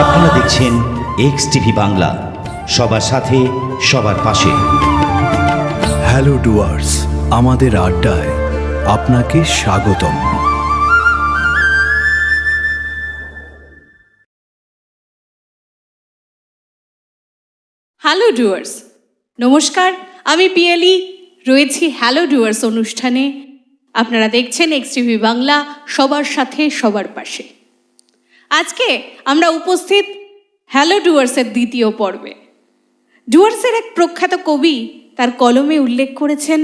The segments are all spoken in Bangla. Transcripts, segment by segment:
আপনারা দেখছেন এক্স টিভি বাংলা, সবার সাথে সবার পাশে। হ্যালো ডুয়ার্স, আমাদের আড্ডায় আপনাকে স্বাগতম। হ্যালো ডুয়ার্স, নমস্কার, আমি পিয়ালি রয়েছি হ্যালো ডুয়ার্স অনুষ্ঠানে। আপনারা দেখছেন এক্স টিভি বাংলা, সবার সাথে সবার পাশে। আজকে আমরা উপস্থিত হ্যালো ডুয়ার্সের দ্বিতীয় পর্বে। ডুয়ার্সের এক প্রখ্যাত কবি তার কলমে উল্লেখ করেছেন,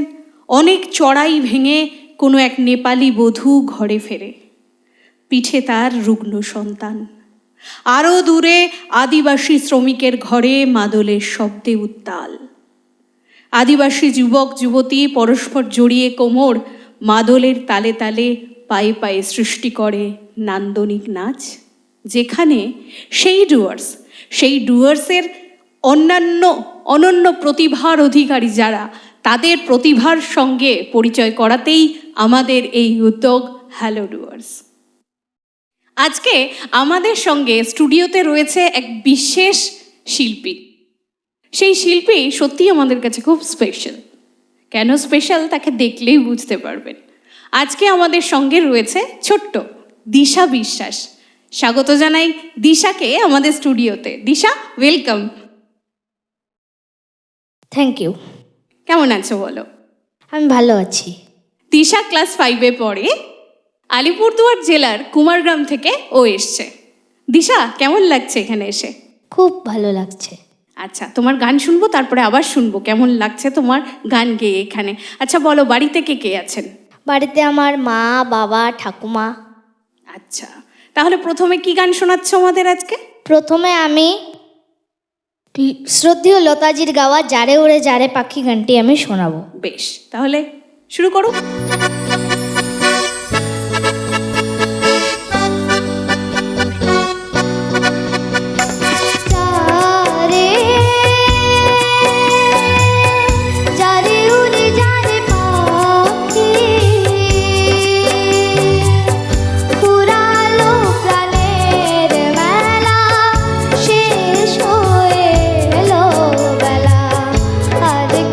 অনেক চড়াই ভেঙে কোনো এক নেপালি বধূ ঘরে ফেরে, পিঠে তার রুগ্ন সন্তান। আরও দূরে আদিবাসী শ্রমিকের ঘরে মাদলের শব্দে উত্তাল। আদিবাসী যুবক যুবতী পরস্পর জড়িয়ে কোমর, মাদলের তালে তালে পায়ে পায়ে সৃষ্টি করে নান্দনিক নাচ, যেখানে সেই ডুয়ার্সের অনন্য প্রতিভার অধিকারী যারা, তাদের প্রতিভার সঙ্গে পরিচয় করাতেই আমাদের এই উদ্যোগ হ্যালো ডুয়ার্স। আজকে আমাদের সঙ্গে স্টুডিওতে রয়েছে এক বিশেষ শিল্পী। সেই শিল্পী সত্যিই আমাদের কাছে খুব স্পেশাল। কেন স্পেশাল তাকে দেখলেই বুঝতে পারবেন। আজকে আমাদের সঙ্গে রয়েছে ছোট্ট দিশা বিশ্বাস। স্বাগত জানাই দিশাকে আমাদের স্টুডিওতে। দিশা, ওয়েলকাম। Thank you. কেমন আছো বলো? আমি ভালো আছি। দিশা ক্লাস 5-এ পড়ে। আলিপুরদুয়ার জেলার কুমারগ্রাম থেকে ও এসছে। দিশা, কেমন লাগছে এখানে এসে? খুব ভালো লাগছে। আচ্ছা, তোমার গান শুনবো, তারপরে আবার শুনবো কেমন লাগছে তোমার গান গেয়ে এখানে। আচ্ছা বলো, বাড়িতে কে কে আছেন? বাড়িতে আমার মা, বাবা, ঠাকুমা। আচ্ছা, তাহলে প্রথমে কি গান শোনাচ্ছ আমাদের আজকে? প্রথমে আমি শ্রদ্ধেয় লতাজির গাওয়া যারে ওড়ে যারে পাখি গানটি আমি শোনাবো। বেশ, তাহলে শুরু করো।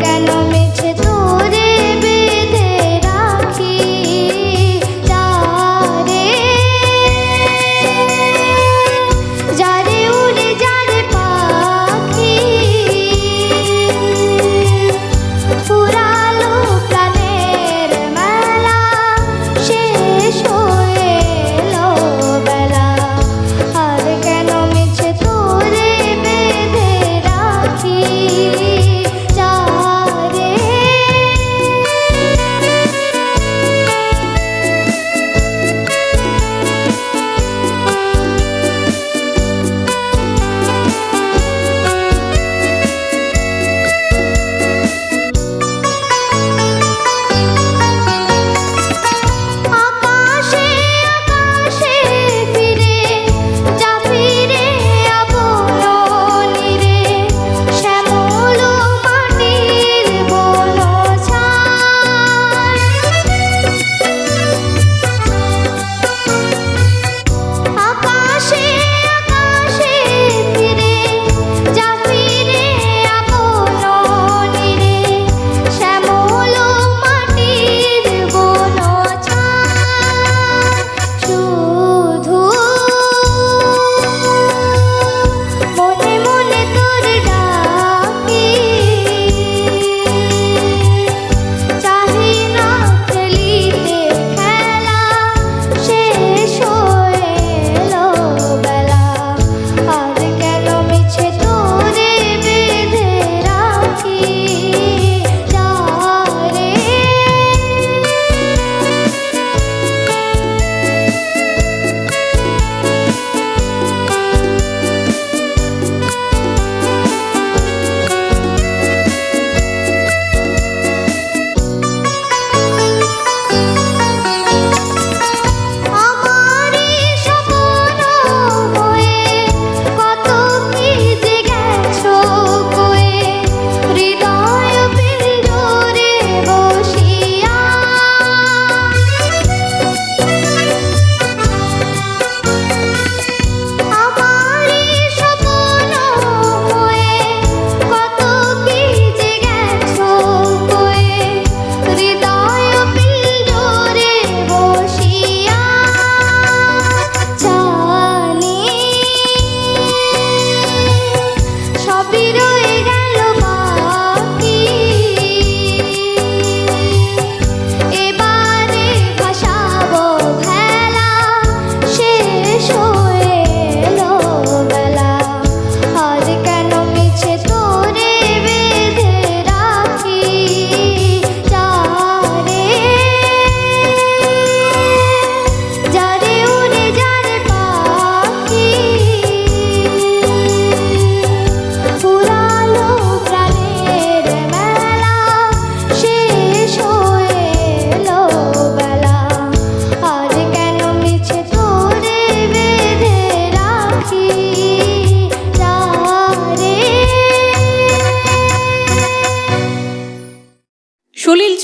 কেন মিছে তোরে বেঁধে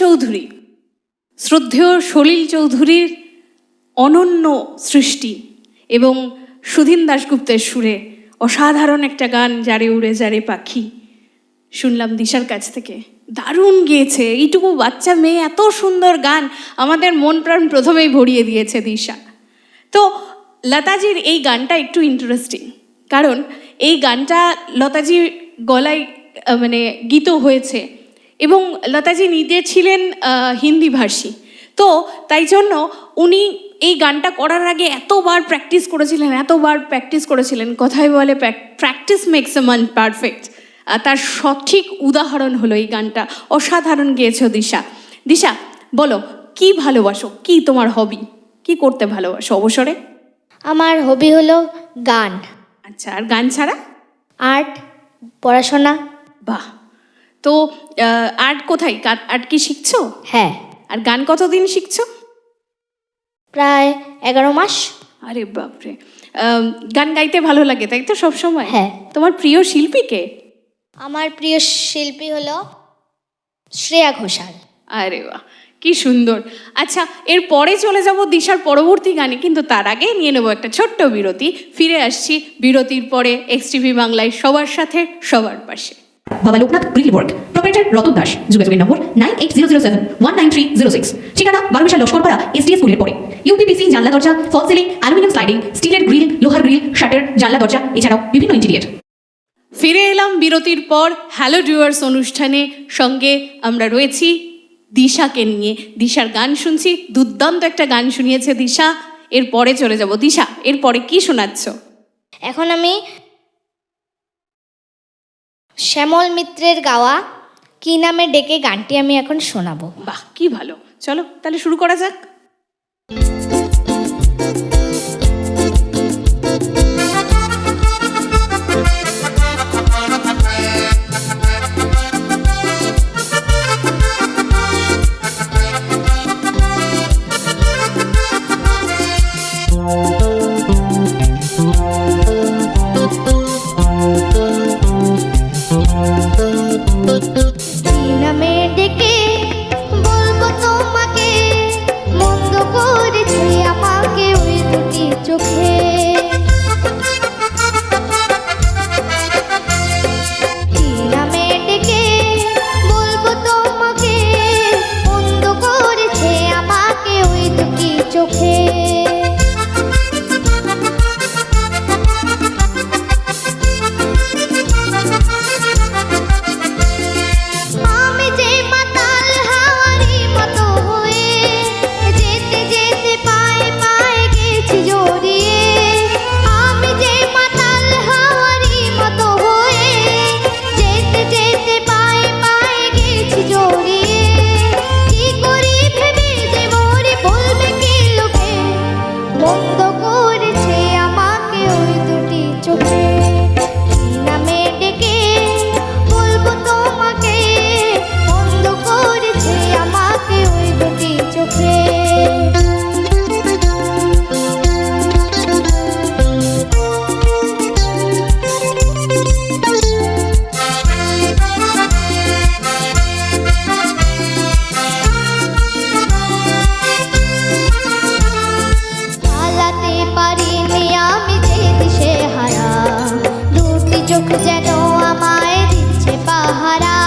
চৌধুরী, শ্রদ্ধেয় সলিল চৌধুরীর অনন্য সৃষ্টি এবং সুধীন দাশগুপ্তের সুরে অসাধারণ একটা গান যারে উড়ে যারে পাখি শুনলাম দিশার কাছ থেকে। দারুণ গেয়েছে, এইটুকু বাচ্চা মেয়ে এত সুন্দর গান, আমাদের মন প্রাণ প্রথমেই ভরিয়ে দিয়েছে দিশা। তো লতাজির এই গানটা একটু ইন্টারেস্টিং, কারণ এই গানটা লতাজির গলায় মানে গীত হয়েছে এবং লতাজি নিজে ছিলেন হিন্দি ভাষী। তো তাই জন্য উনি এই গানটা করার আগে এতবার প্র্যাকটিস করেছিলেন, কথায় বলে practice makes a man perfect. তার সঠিক উদাহরণ হলো এই গানটা। অসাধারণ গেয়েছো দিশা। দিশা, বলো কি ভালোবাসো, কি তোমার হবি, কি করতে ভালোবাসো অবসরে? আমার হবি হলো গান, আচ্ছা, আর গান ছাড়া? আর্ট, পড়াশোনা। বাহ, তো আর্ট কোথায়, আর্ট কি শিখছো? হ্যাঁ, আর গান কতদিন শিখছো? প্রায় 11 মাস। আরে বাপরে, গান গাইতে ভালো লাগে তাই তো সব সময়? হ্যাঁ। তোমার প্রিয় শিল্পী কে? আমার প্রিয় শিল্পী হলো শ্রেয়া ঘোষাল। আরে বাহ, কি সুন্দর। আচ্ছা, এর পরে চলে যাব দিশার পরবর্তী গানে, কিন্তু তার আগে নিয়ে নেব একটা ছোট্ট বিরতি। ফিরে আসছি বিরতির পরে এক্সটিভি বাংলায় সবার সাথে সবার পাশে। বাবা Loknath grill work, proprietor Ratan Das, যোগাযোগের নম্বর 9800719306, ঠিকানা 12 লস্করপাড়া এসডিএস স্কুলের পরে। ইউপিপিসি জানলা দরজা, ফল সিলিং, অ্যালুমিনিয়াম স্লাইডিং, স্টিলের গ্রিল, লোহার গ্রিল, শাটার, জানলা দরজা, এছাড়াও বিভিন্ন ইন্টেরিয়ার। ফিরে এলাম বিরতির পর হ্যালো ডুয়ার্স অনুষ্ঠানে। সঙ্গে আমরা রয়েছি দিশাকে নিয়ে। দিশার গান শুনছি, দুর্দান্ত একটা গান শুনিয়েছে দিশা। এরপরে চলে যাব দিশা, এরপরে কি শোনাচ্ছ? এখন আমি শ্যামল মিত্রের গাওয়া কি নামে ডেকে গানটি আমি এখন শোনাবো। বাহ, কি ভালো। চলো তাহলে শুরু করা যাক। কি নামে ডেকে বলবো তোমাকে, মন্দ করেছে আমাকে ওই দুটি চোখে। কি নামে ডেকে বলবো তোমাকে, মন্দ করেছে আমাকে ওই দুটি চোখে। আমি যে মাতাল হাওয়ারি মতো হয়ে যেতে যেতে পায়ে পায়ে গেছি জড়িয়ে। আমি যে মাতাল হাওয়ারি মতো হয়ে যেতে যেতে পায়ে পায়ে গেছি জড়িয়ে। কি করি ভেবে যে মরি বলবে কি লোকে, বন্ধ করেছে আমাকে ওই দুটি চোখে। কি নামে ডেকে বলবো তোমাকে, বন্ধ করেছে আমাকে ওই দুটি চোখে। পালাতে পারিনি আমি যে দিশে হারা, দুটি চোখ যেন আমায় দিচ্ছে পাহারা।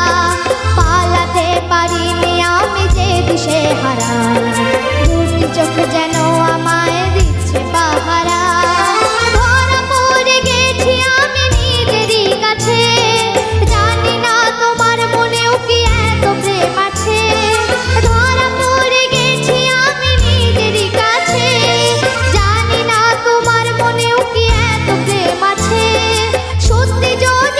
পালাতে পারিনি আমি যে দিশে হারা, দুটি চোখ যেন আমায় দিচ্ছে পাহারা। ধরা পড়ে গেছি আমি নিজেরই কাছে, জানি না তোমার মনেও কি এত প্রেম আছে। ধরা পড়ে গেছি আমি নিজেরই কাছে, জানি না তোমার মনেও কি এত প্রেম আছে। সত্যি যদি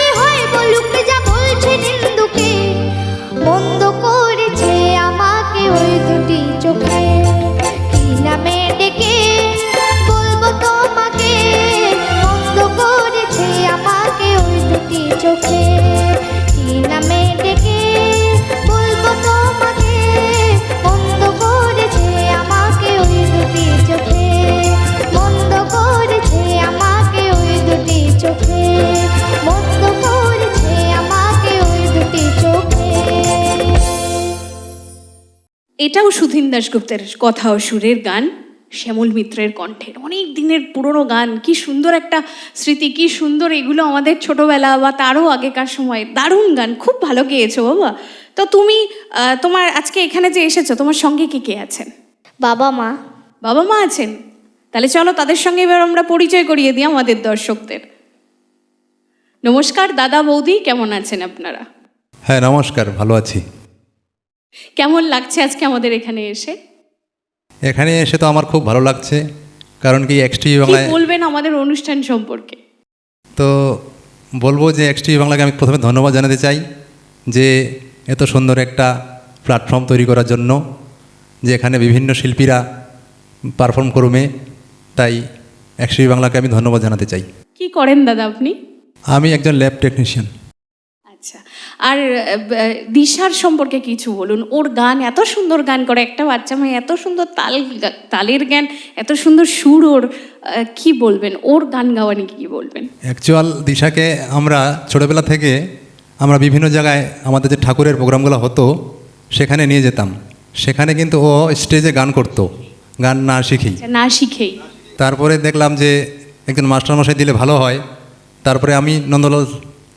এটাও সুধীন দাশগুপ্তের কথা ও সুরের গান, শ্যামল মিত্রের কণ্ঠের অনেক দিনের পুরনো গান। কি সুন্দর একটা স্মৃতি, কি সুন্দর এগুলো আমাদের ছোটবেলা বা তারও আগেকার সময়। দারুণ গান, খুব ভালো গেয়েছো বাবা। তো তুমি তোমার আজকে এখানে যে এসেছো, তোমার সঙ্গে কে কে আছেন? বাবা মা। বাবা মা আছেন? তাহলে চলো তাদের সঙ্গে এবার আমরা পরিচয় করিয়ে দিই আমাদের দর্শকদের। নমস্কার দাদা বৌদি, কেমন আছেন আপনারা? হ্যাঁ নমস্কার, ভালো আছি। কেমন লাগছে আজকে আমাদের এখানে এসে? এখানে এসে তো আমার খুব ভালো লাগছে, কারণ কি এক্সটিভি কি বাংলায় বলবেন আমাদের অনুষ্ঠান সম্পর্কে? তো বলবো যে এক্সটিভি বাংলাকে আমি প্রথমে ধন্যবাদ জানাতে চাই যে এত সুন্দর একটা প্ল্যাটফর্ম তৈরি করার জন্য, যে এখানে বিভিন্ন শিল্পীরা পারফর্ম করবে, তাই এক্সটিভি বাংলাকে আমি ধন্যবাদ জানাতে চাই। কি করেন দাদা আপনি? আমি একজন ল্যাব টেকনিশিয়ান। আচ্ছা, আর দিশার সম্পর্কে কিছু বলুন। ওর গান, এত সুন্দর গান করে একটা বাচ্চা মেয়ে, এত সুন্দর তালের জ্ঞান, এত সুন্দর সুর ওর। কি বলবেন ওর গান গাওয়া নিয়ে, কি বলবেন? অ্যাকচুয়াল দিশাকে আমরা ছোটোবেলা থেকে আমরা বিভিন্ন জায়গায় আমাদের যে ঠাকুরের প্রোগ্রামগুলো হতো সেখানে নিয়ে যেতাম। সেখানে কিন্তু ও স্টেজে গান করতো, গান না শিখেই। না শিখেই। তারপরে দেখলাম যে একজন মাস্টারমশাই দিলে ভালো হয়। তারপরে আমি নন্দলাল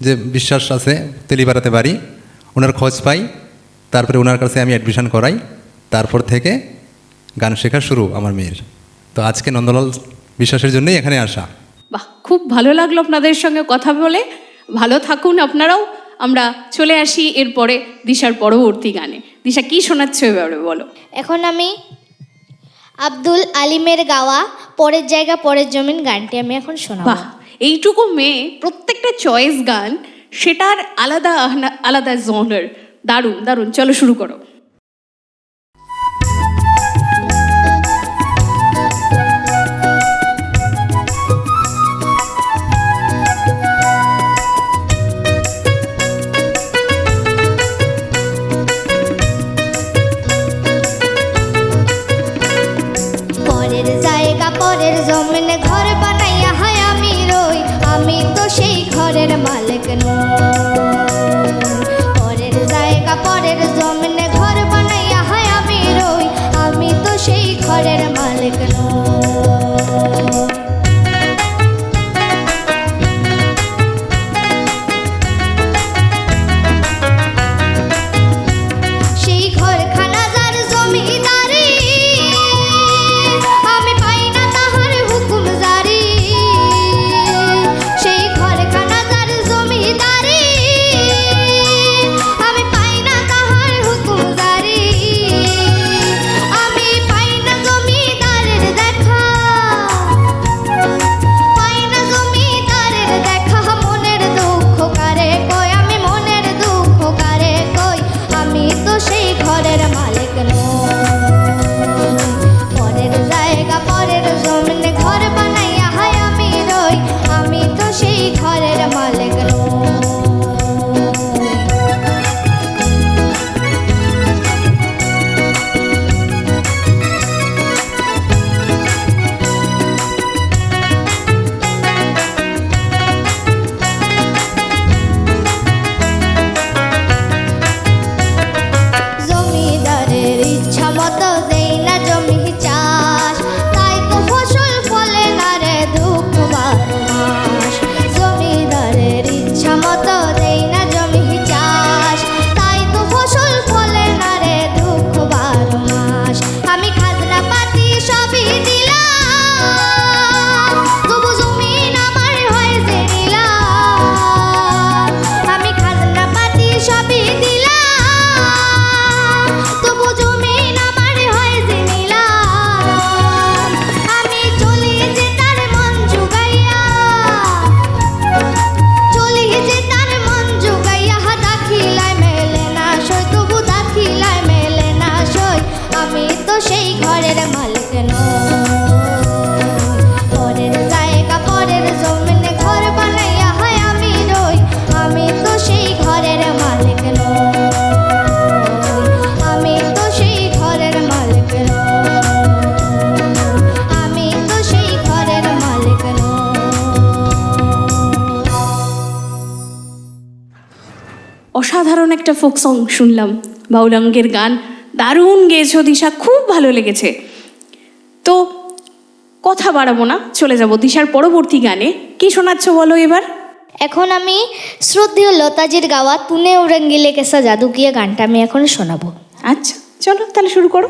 যে বিশ্বাস আছে তেলিপাড়াতে বাড়ি, ওনার খোঁজ পাই। তারপরে ওনার কাছে আমি অ্যাডমিশন করাই। তারপর থেকে গান শেখা শুরু আমার মেয়ের। তো আজকে নন্দলাল বিশ্বাসের জন্যই এখানে আসা। বাহ, খুব ভালো লাগলো আপনাদের সঙ্গে কথা বলে। ভালো থাকুন আপনারাও। আমরা চলে আসি এরপরে দিশার পরবর্তী গানে। দিশা, কি শোনাচ্ছ এবারে বলো? এখন আমি আব্দুল আলিমের গাওয়া পরের জায়গা পরের জমিন গানটি আমি এখন শোনাবো। বাহ, এইটুকু মেয়ে, প্রত্যেকটা চয়েস গান, সেটার আলাদা আলাদা জনার। দারুণ দারুণ, চলো শুরু করো। পরের জায়গা পরের জমিনে ঘর বানাইয়া হয় আমি রই, আমি তো সেই ঘরের মালিক নই। পরের জায়গা পরের জমিনে ঘর বানাইয়া হয় আমি রই, আমি তো সেই ঘরের মালিক নই। সেই ঘরখানা যার জমিদারি, আমি পাই না তাহার হুকুম জারি। সেই ঘরখানা যার জমিদারি, আমি পাই না তাহার হুকুম জারি। আমি পাই না জমিদারের দেখা, পাই না জমিদারের দেখা। মনের দুঃখ কারে কই, আমি মনের দুঃখ কারে কই, আমি তো সেই ঘরের মালিক নই। পরের জায়গা পরের জমিনে ঘর বানাইয়া হয় আমি রই, আমি তো সেই ঘরের মালিক নই। জমিদারের ইচ্ছা মতো দেই না জমি চাষ, তাই তো ফসল ফলে না রে দুঃখ বারো মাস। জমিদারের ইচ্ছা মতো দেই না জমি চাষ, তাই তো ফসল ফলে না রে দুঃখ বারো মাস। আমি খাজনা পাতি সবই দিলাম, তবু জমিন আমার হয় যে নিলাম। আমি খাজনা পাতি সবই দিলাম, তবু জমিন আমার হয় যে নিলাম। আমি চলি যে তার মন জুগাইয়া, চলি যে তার মন জুগাইয়া। দাখিলায় মেলে না সই, তবু দাখিলায় মেলে না সই, আমি তো সেই ঘরের মালিক নই। পরের জায়গা পরের জমিনে ঘর বানাইয়া হয় আমি রই, আমি তো সেই ঘরের মালিক নই। আমি তো সেই ঘরের মালিক নই, আমি তো সেই ঘরের মালিক নই। অসাধারণ একটা ফোক সং শুনলাম, বাউলাঙ্গের গান। দারুণ গেয়েছো দিশা, খুব ভালো লেগেছে। তো কথা বাড়াবো না, চলে যাব দিশার পরবর্তী গানে। কি শোনাচ্ছ বলো এবার? এখন আমি শ্রদ্ধেয় লতাজির গাওয়া তুনে ও রঙ্গিলে কেসা জাদু কিয়া গানটা আমি এখন শোনাবো। আচ্ছা চলো তাহলে শুরু করো।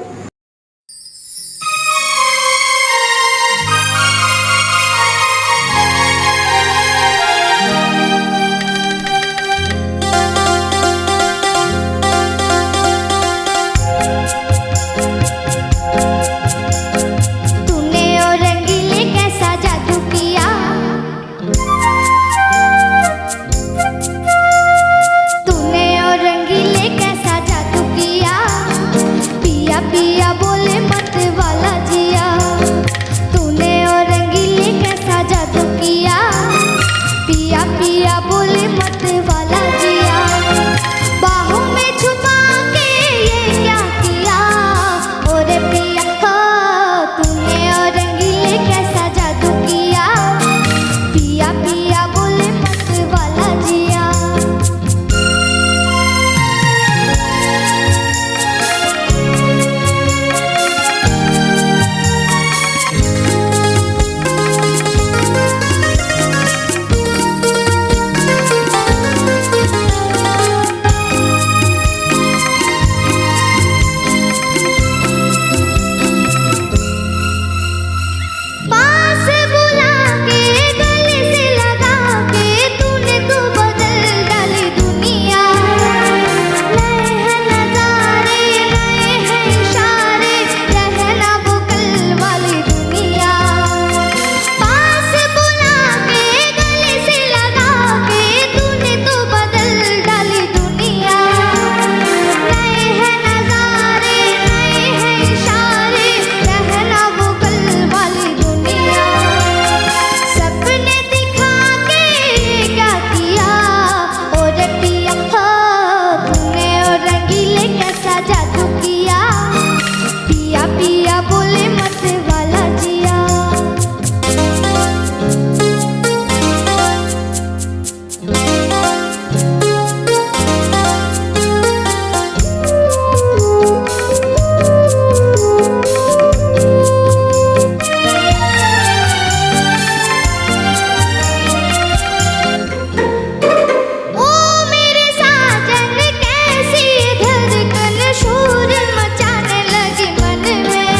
तूने ओ रंगीले कैसा जादू किया, तूने ओ रंगीले कैसा जादू किया, पिया पिया बोले मत वाला जिया, तूने ओ रंगीले कैसा जादू किया, पिया पिया बोले मत वाला जिया, बाहों में छुपा के ये क्या किया, ओरे पिया हो तूने ओ रंगीले कैसा जादू किया, पिया पिया बोले मत वाला जिया। पास बुला के गले से लगा के तूने तो बदल डाली दुनिया, नए हैं नजारे नए हैं इशारे, रहना वो कल वाली दुनिया, पास बुला के गले से लगा के तूने तो बदल डाली दुनिया, नए हैं नजारे नए हैं इशारे, रहना वो कल वाली दुनिया, सपने दिखा के ये क्या किया, और पिया हो तूने ओ रंगीले कैसा जादू किया, पिया पिया बोले मत वाला जिया। ओ मेरे साजन कैसी धड़कन शोर मचाने लगी मन में,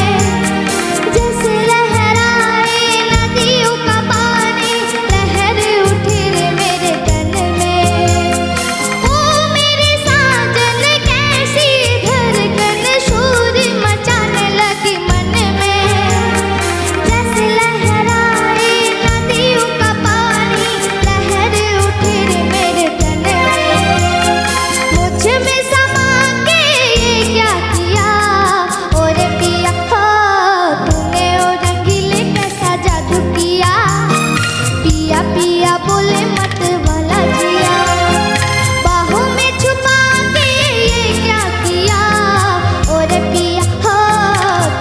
जैसे लहराए नदियों का पानी, लहर उठी रे मेरे तन में, ओ मेरे साजन कैसी धड़कन शोर मचाने लगी मन में, जैसे लहराए नदियों का पानी, लहर उठी रे मेरे तन में, मुझ में समा के ये क्या किया, और पिया हो तूने ओ रंगीले कैसा जादू किया, पिया पिया बोले मत वाला जिया, बाहों में छुपा के ये क्या किया, और पिया हो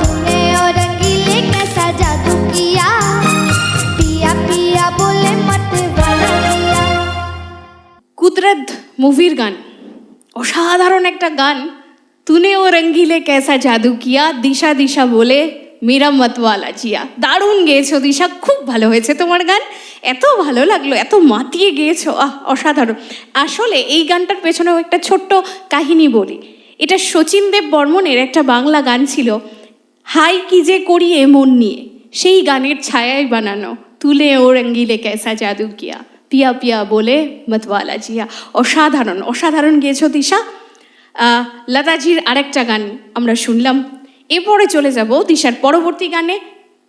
तूने ओ रंगीले कैसा जादू किया, पिया पिया बोले मत वाला जिया। কুদরত মুভির গান, অসাধারণ একটা গান। তুনে ও রঙ্গিলে কেসা জাদু কিয়া, দিশা দিশা বলে মেরা মতওয়ালা জিয়া। দারুণ গেয়েছো দিশা, খুব ভালো হয়েছে তোমার গান, এত ভালো লাগলো, এত মাতিয়ে গেয়েছো, অসাধারণ। আসলে এই গানটার পেছনেও একটা ছোট্ট কাহিনী বলি। এটা শচীন দেব বর্মনের একটা বাংলা গান ছিল, হাই কি যে করিয়ে মন নিয়ে, সেই গানের ছায়ায় বানানো তুলে ও রঙ্গিলে কেসা জাদু কিয়া, পিয়া পিয়া বলে মতওয়ালা জিয়া। অসাধারণ অসাধারণ গেয়েছো দিশা। লতাজির আরেকটা গান আমরা শুনলাম, এরপরে চলে যাব দিশার পরবর্তী গানে,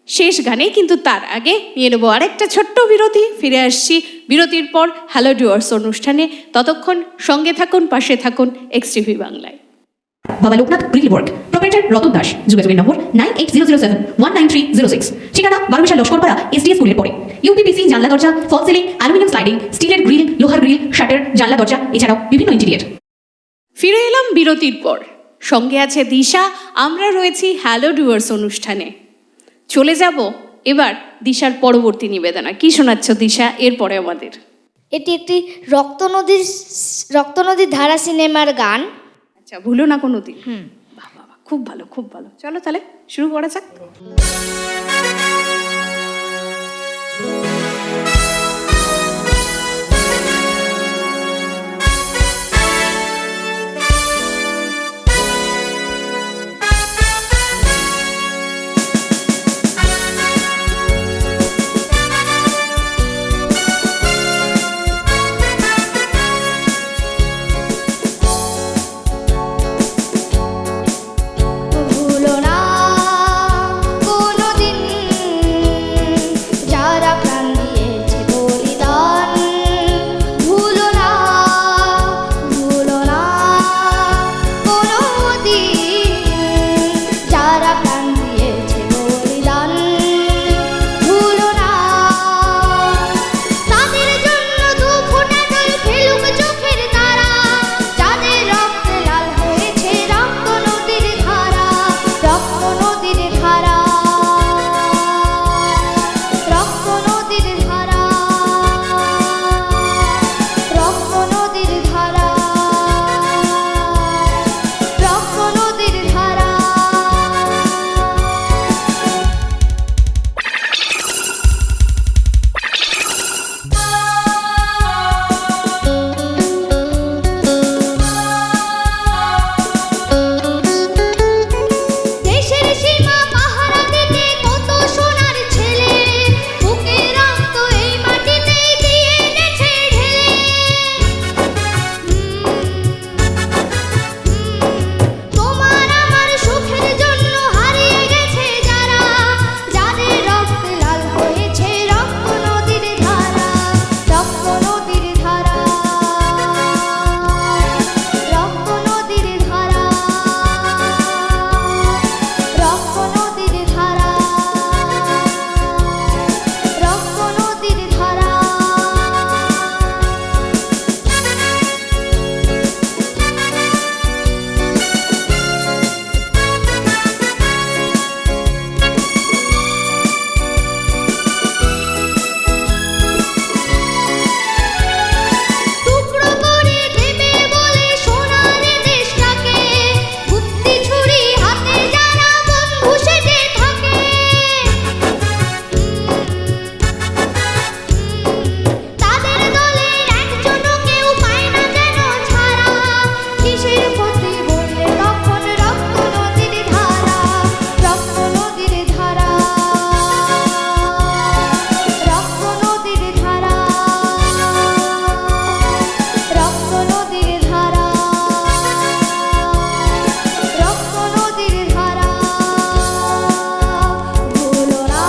শেষ গানে। কিন্তু তার আগে নিয়ে নেবো আরেকটা ছোট্ট বিরতি, ফিরে আসছি বিরতির পর হ্যালো ডুয়ার্স অনুষ্ঠানে। ততক্ষণ সঙ্গে থাকুন, পাশে থাকুন এক্সটিভি বাংলায়। বাবা Loknath grill work, proprietor Ratan Das, যোগাযোগের নম্বর 9800719306, ঠিকানা 12 লস্করপাড়া এসডিএস স্কুলের পরে। ইউপিপিসি জানলা দরজা, ফল সিলিং, অ্যালুমিনিয়াম স্লাইডিং, স্টিলের গ্রিল, লোহার গ্রিল, শাটার, জানলা দরজা, এছাড়াও বিভিন্ন ইন্টেরিয়র। ফিরে এলাম বিরতির পর, সঙ্গে আছে দিশা, আমরা রয়েছি হ্যালো ডুয়ার্স অনুষ্ঠানে। চলে যাব এবার দিশার পরবর্তী নিবেদনা। কি শোনাচ্ছ দিশা এরপরে আমাদের? এটি একটি রক্তনদীর ধারা সিনেমার গান। আচ্ছা, ভুলো না কোনো দিন। বাহ বাহ বাহ। খুব ভালো, খুব ভালো। চলো তাহলে শুরু করা যাক। ভুলো না কোনোদিন যারা প্রাণ দিয়েছে বলিদান। ভুলো না কোনোদিন যারা প্রাণ দিয়েছে বলিদান। ভুলো না তাদের জন্য দু ফোঁটা জল ফেলুক চোখের তারা, যাদের রক্তে লাল হয়েছে রক্ত নদীর ধারা। রক্ত নদীর ধারা, রক্ত নদীর ধারা, রক্ত নদীর ধারা, রক্ত নদীর ধারা। দেশের সীমা পাহারা দিতে কত সোনার ছেলে, বুকের রক্ত এই মাটিতেই দিয়ে গেছে ঢেলে। তোমার আমার সুখের জন্য হারিয়ে গেছে যারা, যাদের রক্তে লাল হয়েছে রক্ত নদীর ধারা। রক্ত নদীর ধারা, রক্ত নদীর ধারা, রক্ত নদীর ধারা, রক্ত নদীর ধারা। টুকরো করে দেবে বলে সোনার দেশটাকে, বুদ্ধি ছুরি হাতে যারা বন্ধু সেজে থাকে। তাদের দলের একজনও কেউ পায় না যেন ছাড়া, কিসের ক্ষতি বললে তখন রক্ত নদীর ধারা। রক্ত নদীর ধারা, রক্ত নদীর ধারা, রক্ত নদীর ধারা, রক্ত নদীর ধারা। ভুলো না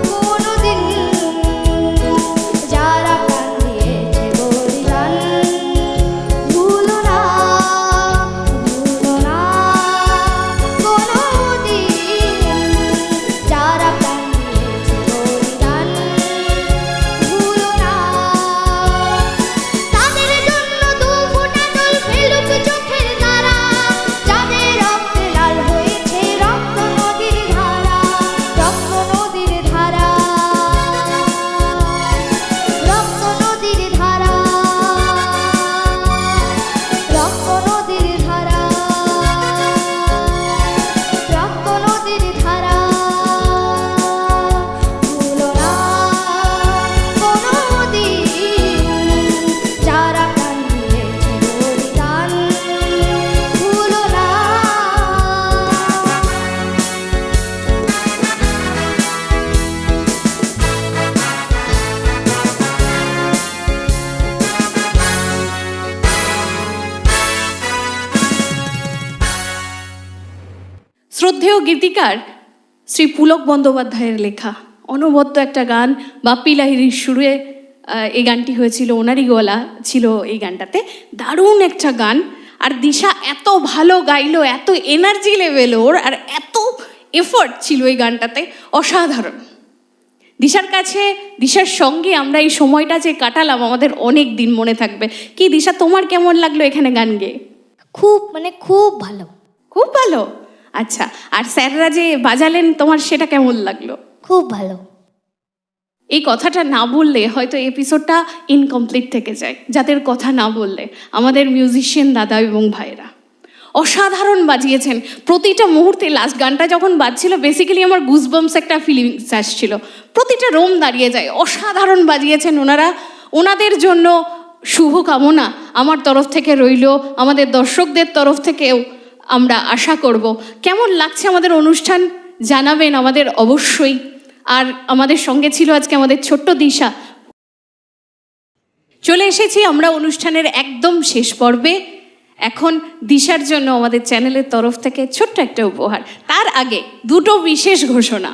কোনোদিন যারা প্রাণ দিয়েছে বলিদান। ভুলো না কোনোদিন যারা প্রাণ দিয়েছে বলিদান। ভুলো না তাদের জন্য দু ফোঁটা জল ফেলুক চোখের তারা, যাদের রক্তে লাল হয়েছে রক্ত নদীর ধারা। রক্ত নদীর ধারা, রক্ত নদীর ধারা, রক্ত নদীর ধারা, রক্ত নদীর ধারা। ভুলো না কোনোদিন যারা প্রাণ দিয়েছে বলিদান। ভুলো না। শ্রদ্ধেয় গীতিকার শ্রী পুলক বন্দ্যোপাধ্যায়ের লেখা অনবদ্য একটা গান। বাপ্পি লাহিড়ির সুরে এই গানটি হয়েছিল, ওনারই গলা ছিল এই গানটাতে। দারুণ একটা গান। আর দিশা এত ভালো গাইলো, এত এনার্জি লেভেল ওর, আর এত এফোর্ট ছিল এই গানটাতে, অসাধারণ। দিশার কাছে, দিশার সঙ্গে আমরা এই সময়টা যে কাটালাম আমাদের অনেক দিন মনে থাকবে। কি দিশা, তোমার কেমন লাগলো এখানে গান গেয়ে? খুব ভালো। খুব ভালো। আচ্ছা, আর স্যাররা যে বাজালেন তোমার সেটা কেমন লাগলো? খুব ভালো। এই কথাটা না বললে হয়তো এপিসোডটা ইনকমপ্লিট থেকে যায়, যাদের কথা না বললে, আমাদের মিউজিশিয়ান দাদা এবং ভাইরা। অসাধারণ বাজিয়েছেন প্রতিটা মুহূর্তে। লাস্ট গানটা যখন বাজছিল বেসিক্যালি আমার গুজবাম্পস একটা ফিলিংস আসছিল, প্রতিটা রোম দাঁড়িয়ে যায়। অসাধারণ বাজিয়েছেন ওনারা, ওনাদের জন্য শুভকামনা আমার তরফ থেকে রইল, আমাদের দর্শকদের তরফ থেকেও আমরা আশা করব। কেমন লাগছে আমাদের অনুষ্ঠান জানাবেন আমাদের অবশ্যই। আর আমাদের সঙ্গে ছিল আজকে আমাদের ছোট্ট দিশা। চলে এসেছি আমরা অনুষ্ঠানের একদম শেষ পর্বে। এখন দিশার জন্য আমাদের চ্যানেলের তরফ থেকে ছোট্ট একটা উপহার। তার আগে দুটো বিশেষ ঘোষণা।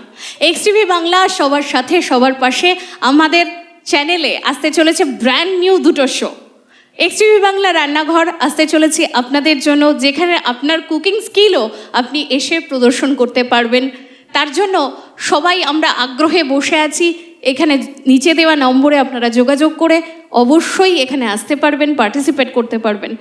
এক্সটিভি বাংলা সবার সাথে সবার পাশে আমাদের চ্যানেলে আসতে চলেছে ব্র্যান্ড নিউ দুটো শো। এক্সটিভি বাংলা রান্নাঘর আসতে চলেছে আপনাদের জন্য, যেখানে আপনার কুকিং স্কিলও আপনি এসে প্রদর্শন করতে পারবেন। তার জন্য সবাই আমরা আগ্রহে বসে আছি। এখানে নিচে দেওয়া নম্বরে আপনারা যোগাযোগ করে অবশ্যই এখানে আসতে পারবেন, পার্টিসিপেট করতে পারবেন।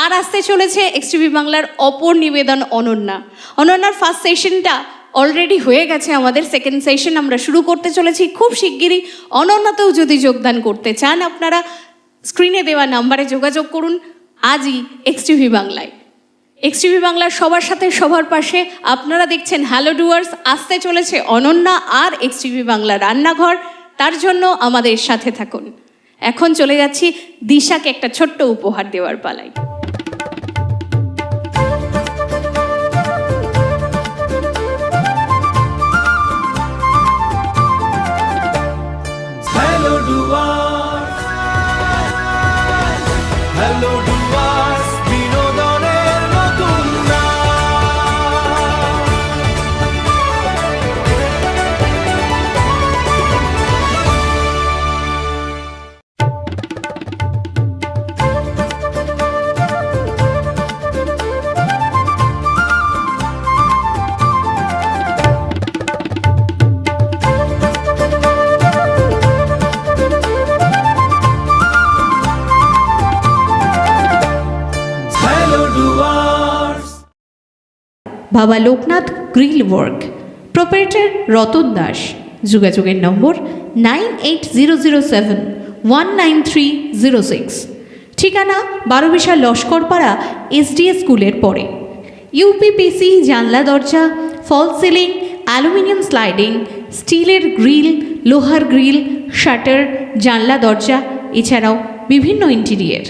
আর আসতে চলেছে এক্সটিভি বাংলার অপর নিবেদন অনন্যা। অনন্যার ফার্স্ট সেশনটা অলরেডি হয়ে গেছে, আমাদের সেকেন্ড সেশন আমরা শুরু করতে চলেছি খুব শিগগিরই। অনন্যাতেও যদি যোগদান করতে চান আপনারা স্ক্রিনে দেওয়া নাম্বারে যোগাযোগ করুন আজই এক্সটিভি বাংলায়। এক্সটিভি বাংলার সবার সাথে সবার পাশে আপনারা দেখছেন হ্যালো ডুয়ার্স। আসতে চলেছে অনন্যা আর এক্সটিভি বাংলা রান্নাঘর, তার জন্য আমাদের সাথে থাকুন। এখন চলে যাচ্ছি দিশাকে একটা ছোট্ট উপহার দেওয়ার পালায়। Hello Duars, Hello Duars, বিনোদনের নতুন নাম। Hello Duars, বাবা Loknath grill work, proprietor Ratan Das. যোগাযোগের নম্বর 9800719306। ঠিকানা 12 বিশাল লস্করপাড়া এসডিএস স্কুলের পরে। ইউপিপিসি জানলা দরজা, ফল সিলিং, অ্যালুমিনিয়াম স্লাইডিং, স্টিলের গ্রিল, লোহার গ্রিল, শাটার, জানলা দরজা, এছাড়াও বিভিন্ন ইন্টেরিয়ার।